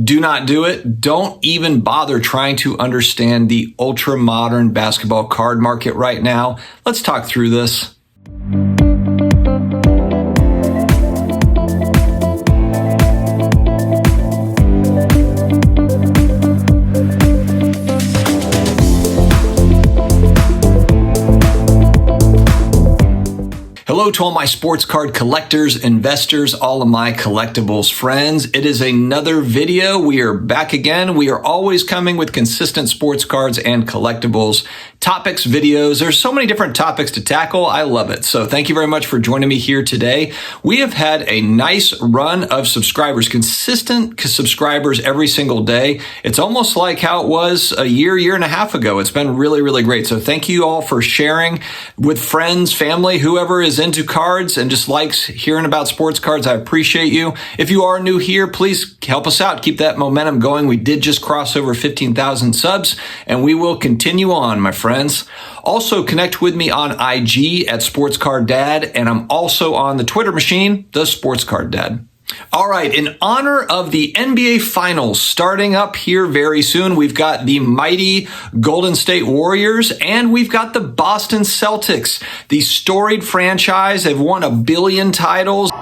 Do not do it. Don't even bother trying to understand the ultra-modern basketball card market right now. Let's talk through this. Hello to all my sports card collectors, investors, all of my collectibles friends. It is another video. We are back again. We are always coming with consistent sports cards and collectibles topics, videos. There's so many different topics to tackle. I love it. So thank you very much for joining me here today. We have had a nice run of subscribers, consistent subscribers every single day. It's almost like how it was a year and a half ago. It's been really, really great. So thank you all for sharing with friends, family, whoever is into cards and just likes hearing about sports cards. I appreciate you. If you are new here, please help us out. Keep that momentum going. We did just cross over 15,000 subs and we will continue on, my friends. Also connect with me on IG at SportsCardDad, and I'm also on the Twitter machine, the SportsCardDad. All right, in honor of the NBA Finals starting up here very soon, we've got the mighty Golden State Warriors and we've got the Boston Celtics, the storied franchise. They've won 1 billion titles.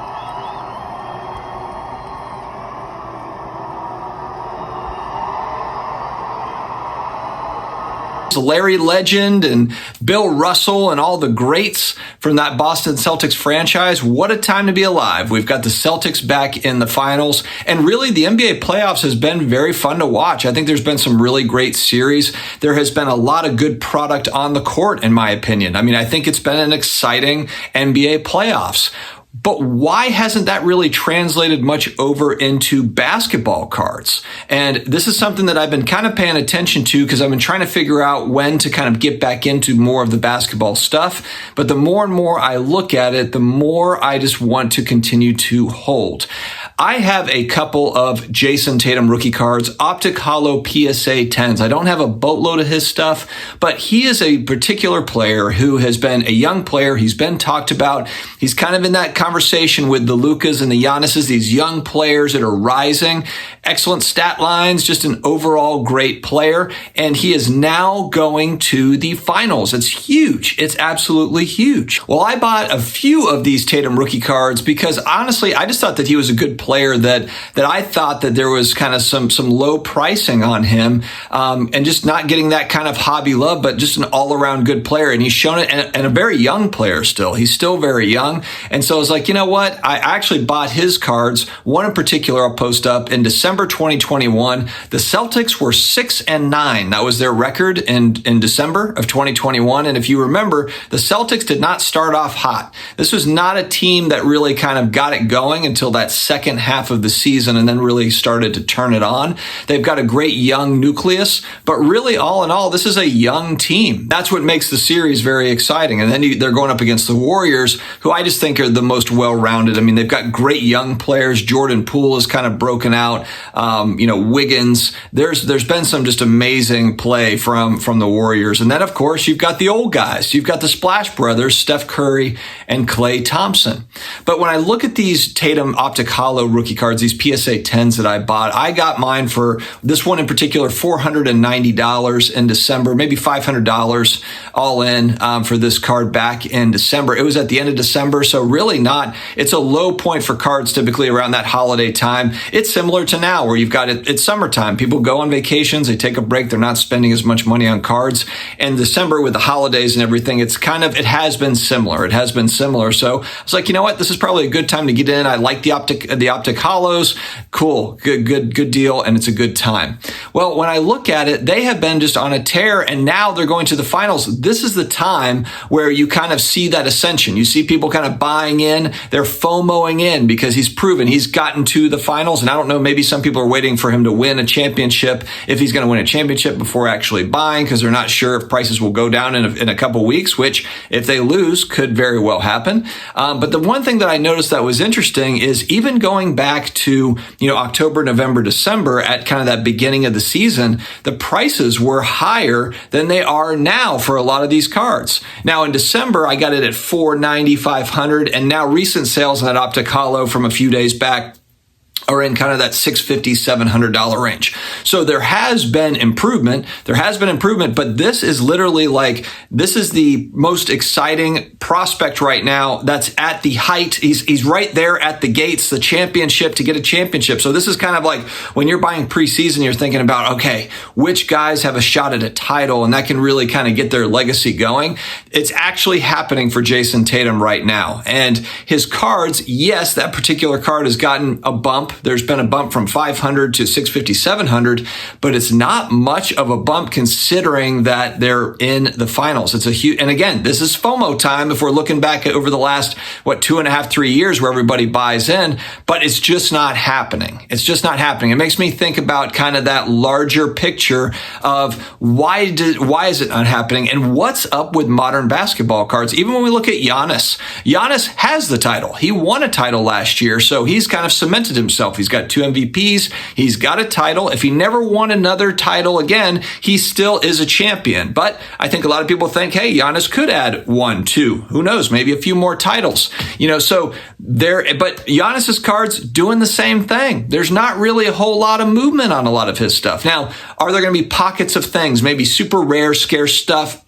Larry Legend and Bill Russell and all the greats from that Boston Celtics franchise. What a time to be alive. We've got the Celtics back in the finals, and really the NBA playoffs has been very fun to watch. I think there's been some really great series. There has been a lot of good product on the court, in my opinion. I mean, I think it's been an exciting NBA playoffs. But why hasn't that really translated much over into basketball cards? And this is something that I've been kind of paying attention to because I've been trying to figure out when to kind of get back into more of the basketball stuff. But the more and more I look at it, the more I just want to continue to hold. I have a couple of Jason Tatum rookie cards, Optic Holo PSA 10s. I don't have a boatload of his stuff, but he is a particular player who has been a young player. He's been talked about. He's kind of in that conversation with the Lukas and the Giannis's, these young players that are rising. Excellent stat lines, just an overall great player. And he is now going to the finals. It's huge. It's absolutely huge. Well, I bought a few of these Tatum rookie cards because honestly, I just thought that he was a good player that I thought that there was kind of some low pricing on him, and just not getting that kind of hobby love, but just an all around good player. And he's shown it, and a very young player still. He's still very young. And so I was like, you know what? I actually bought his cards. One in particular I'll post up in December 2021. The Celtics were 6-9. That was their record in December of 2021. And if you remember, the Celtics did not start off hot. This was not a team that really kind of got it going until that second half of the season and then really started to turn it on. They've got a great young nucleus, but really all in all, this is a young team. That's what makes the series very exciting. And then they're going up against the Warriors, who I just think are the most well-rounded. I mean, they've got great young players. Jordan Poole is kind of broken out. Wiggins. There's been some just amazing play from the Warriors. And then, of course, you've got the old guys. You've got the Splash Brothers, Steph Curry and Klay Thompson. But when I look at these Tatum Optic Holo rookie cards, these PSA 10s that I bought, I got mine for this one in particular, $490 in December, maybe $500 all in for this card back in December. It was at the end of December, so really not. It's a low point for cards typically around that holiday time. It's similar to now where you've got it's summertime. People go on vacations, they take a break, they're not spending as much money on cards. And December with the holidays and everything, it has been similar. It has been similar. So I was like, you know what? This is probably a good time to get in. I like the Optic Holos. Cool. Good deal. And it's a good time. Well, when I look at it, they have been just on a tear and now they're going to the finals. This is the time where you kind of see that ascension. You see people kind of buying in. They're FOMOing in because he's proven he's gotten to the finals. And I don't know, maybe some people are waiting for him to win a championship, if he's going to win a championship before actually buying, because they're not sure if prices will go down in a couple weeks, which if they lose could very well happen. But the one thing that I noticed that was interesting is even going back to, October, November, December at kind of that beginning of the season, the prices were higher than they are now for a lot of these cards. Now in December, I got it at $490, $500, and now recent sales on that Optic Holo from a few days back are in kind of that $650, $700 range. So there has been improvement. But this is literally this is the most exciting prospect right now that's at the height. He's right there at the gates, the championship, to get a championship. So this is kind of like when you're buying preseason, you're thinking about, okay, which guys have a shot at a title, and that can really kind of get their legacy going. It's actually happening for Jason Tatum right now. And his cards, yes, that particular card has gotten a bump. There's been a bump from 500 to 650, 700, but it's not much of a bump considering that they're in the finals. It's a huge, and again, this is FOMO time if we're looking back over the last, 2.5, 3 years where everybody buys in, but it's just not happening. It's just not happening. It makes me think about kind of that larger picture of why is it not happening and what's up with modern basketball cards. Even when we look at Giannis has the title. He won a title last year, so he's kind of cemented himself. He's got 2 MVPs. He's got a title. If he never won another title again, he still is a champion. But I think a lot of people think, hey, Giannis could add 1, 2. Who knows? Maybe a few more titles. So but Giannis's cards doing the same thing. There's not really a whole lot of movement on a lot of his stuff. Now, are there going to be pockets of things, maybe super rare, scarce stuff?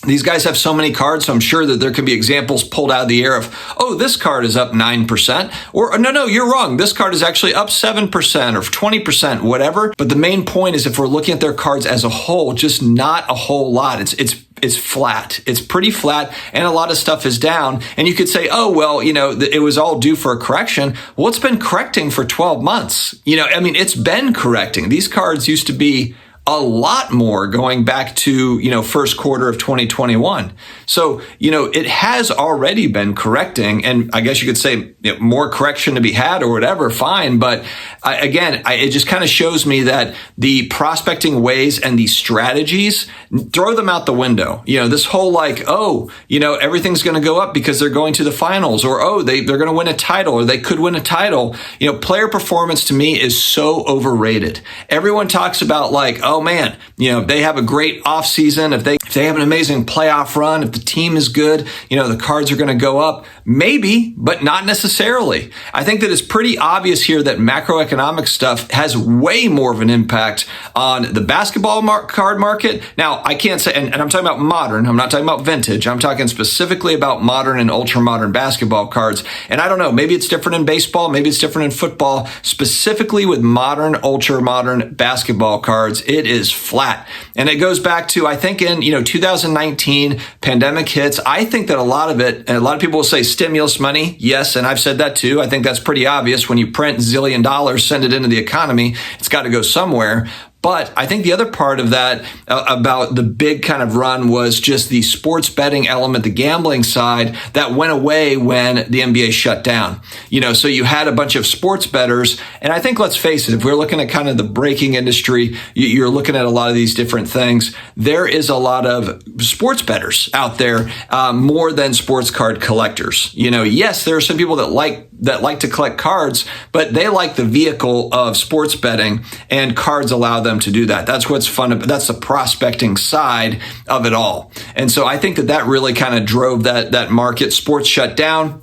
These guys have so many cards, so I'm sure that there can be examples pulled out of the air of, oh, this card is up 9%, or no, you're wrong. This card is actually up 7% or 20%, whatever. But the main point is if we're looking at their cards as a whole, just not a whole lot. It's flat. It's pretty flat, and a lot of stuff is down. And you could say, oh, well, it was all due for a correction. Well, it's been correcting for 12 months. It's been correcting. These cards used to be a lot more going back to, first quarter of 2021. So, it has already been correcting, and I guess you could say more correction to be had or whatever, fine. But it just kind of shows me that the prospecting ways and the strategies, throw them out the window. This whole everything's going to go up because they're going to the finals, or, they're going to win a title, or they could win a title. Player performance to me is so overrated. Everyone talks about oh man, they have a great offseason. If they have an amazing playoff run, if the team is good, the cards are going to go up. Maybe, but not necessarily. I think that it's pretty obvious here that macroeconomic stuff has way more of an impact on the basketball card market. Now, I can't say, and I'm talking about modern, I'm not talking about vintage. I'm talking specifically about modern and ultra modern basketball cards. And I don't know, maybe it's different in baseball, maybe it's different in football. Specifically with modern, ultra modern basketball cards, it is flat. And it goes back to, I think in, 2019, pandemic hits. I think that a lot of it, and a lot of people will say stimulus money. Yes, and I've said that too. I think that's pretty obvious. When you print $zillion, send it into the economy, it's got to go somewhere. But I think the other part of that about the big kind of run was just the sports betting element, the gambling side that went away when the NBA shut down. So you had a bunch of sports bettors. And I think, let's face it, if we're looking at kind of the breaking industry, you're looking at a lot of these different things. There is a lot of sports bettors out there, more than sports card collectors. Yes, there are some people that like to collect cards, but they like the vehicle of sports betting, and cards allow them to do that. That's what's fun. That's the prospecting side of it all. And so I think that really kind of drove that market. Sports shut down.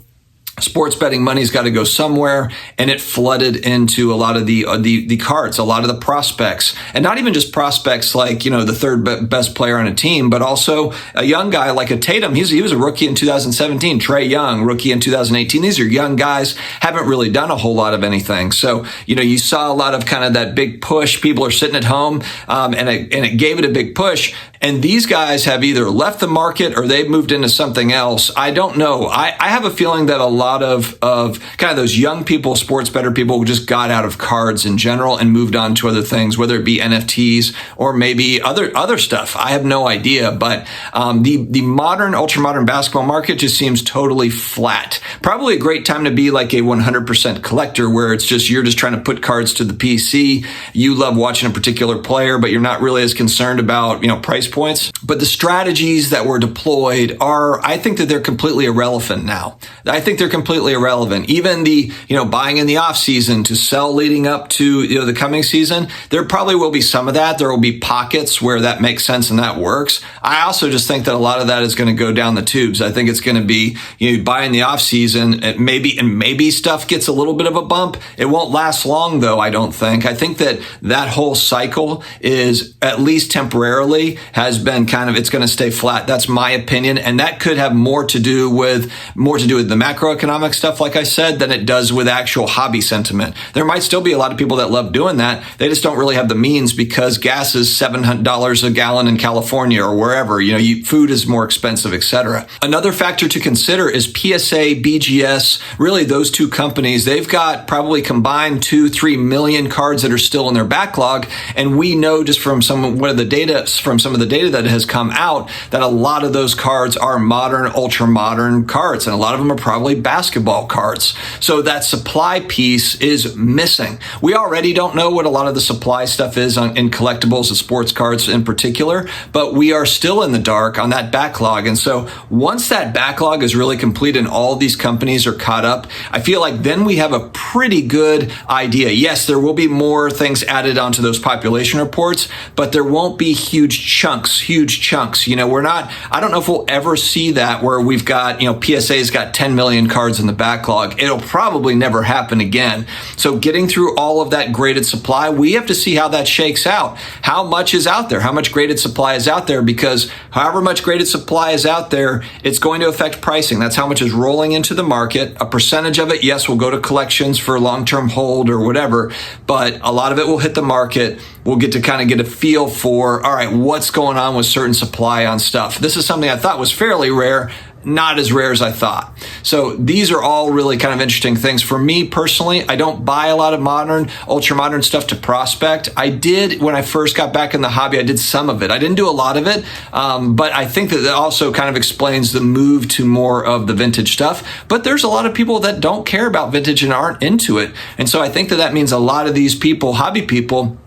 Sports betting money's got to go somewhere, and it flooded into a lot of the cards, a lot of the prospects, and not even just prospects like, the third best player on a team, but also a young guy like a Tatum. He was a rookie in 2017. Trae Young, rookie in 2018. These are young guys, haven't really done a whole lot of anything. So, you saw a lot of kind of that big push. People are sitting at home, and it gave it a big push. And these guys have either left the market or they've moved into something else. I don't know. I have a feeling that a lot of kind of those young people, sports bettor people, who just got out of cards in general and moved on to other things, whether it be NFTs or maybe other stuff. I have no idea. But the modern, ultra modern basketball market just seems totally flat. Probably a great time to be like a 100% collector, where it's just you're just trying to put cards to the PC. You love watching a particular player, but you're not really as concerned about price points. But the strategies that were deployed I think that they're completely irrelevant now. I think they're completely irrelevant. Even the, buying in the off season to sell leading up to, the coming season, there probably will be some of that. There will be pockets where that makes sense and that works. I also just think that a lot of that is going to go down the tubes. I think it's going to be, buying the off season, maybe stuff gets a little bit of a bump. It won't last long though, I don't think. I think that whole cycle is, at least temporarily, has been it's going to stay flat. That's my opinion. And that could have more to do with the macroeconomic stuff, like I said, than it does with actual hobby sentiment. There might still be a lot of people that love doing that. They just don't really have the means because gas is $700 a gallon in California or wherever. Food is more expensive, etc. Another factor to consider is PSA, BGS, really those two companies. They've got probably combined 2-3 million cards that are still in their backlog. And we know just from some of the data that has come out that a lot of those cards are modern, ultra modern cards. And a lot of them are probably basketball cards. So that supply piece is missing. We already don't know what a lot of the supply stuff is in collectibles and sports cards in particular, but we are still in the dark on that backlog. And so once that backlog is really complete and all these companies are caught up, I feel like then we have a pretty good idea. Yes, there will be more things added onto those population reports, but there won't be huge chunks. I don't know if we'll ever see that where we've got, PSA's got 10 million cards in the backlog. It'll probably never happen again. So getting through all of that graded supply, we have to see how that shakes out. How much is out there? How much graded supply is out there? Because however much graded supply is out there, it's going to affect pricing. That's how much is rolling into the market. A percentage of it, yes, will go to collections for long-term hold or whatever, but a lot of it will hit the market. We'll get to kind of get a feel for, all right, what's going on with certain supply on stuff. This is something I thought was fairly rare, not as rare as I thought. So these are all really kind of interesting things. For me personally, I don't buy a lot of modern, ultra modern stuff to prospect. I did when I first got back in the hobby. I did some of it. I didn't do a lot of it, but I think that also kind of explains the move to more of the vintage stuff. But there's a lot of people that don't care about vintage and aren't into it. And so I think that means a lot of these people, hobby people,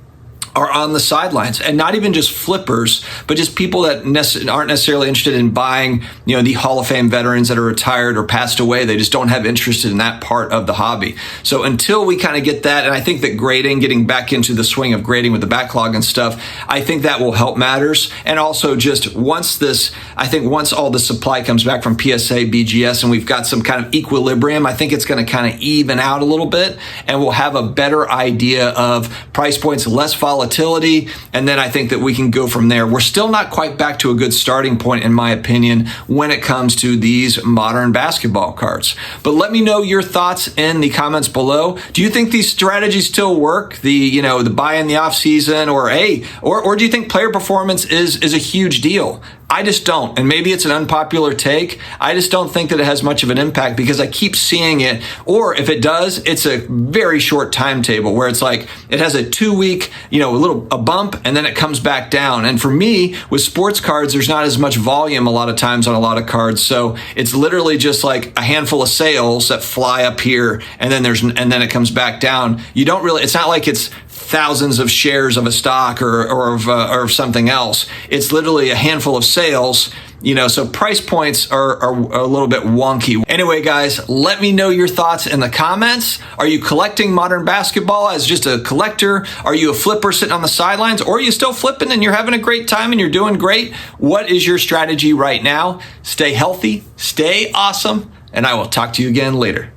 are on the sidelines, and not even just flippers, but just people that aren't necessarily interested in buying, the Hall of Fame veterans that are retired or passed away. They just don't have interest in that part of the hobby. So until we kind of get that, and I think that getting back into the swing of grading with the backlog and stuff, I think that will help matters. And also just once all the supply comes back from PSA, BGS, and we've got some kind of equilibrium, I think it's going to kind of even out a little bit, and we'll have a better idea of price points, less volatility, and then I think that we can go from there. We're still not quite back to a good starting point, in my opinion, when it comes to these modern basketball cards. But let me know your thoughts in the comments below. Do you think these strategies still work? The buy in the off season, or do you think player performance is a huge deal? I just don't. And maybe it's an unpopular take. I just don't think that it has much of an impact because I keep seeing it. Or if it does, it's a very short timetable where it's like it has a 2-week, a bump, and then it comes back down. And for me, with sports cards, there's not as much volume a lot of times on a lot of cards. So it's literally just like a handful of sales that fly up here, and then it comes back down. It's not like it's thousands of shares of a stock or of something else. It's literally a handful of sales, so price points are a little bit wonky. Anyway, guys, let me know your thoughts in the comments. Are you collecting modern basketball as just a collector? Are you a flipper sitting on the sidelines? Or are you still flipping and you're having a great time and you're doing great? What is your strategy right now? Stay healthy, stay awesome, and I will talk to you again later.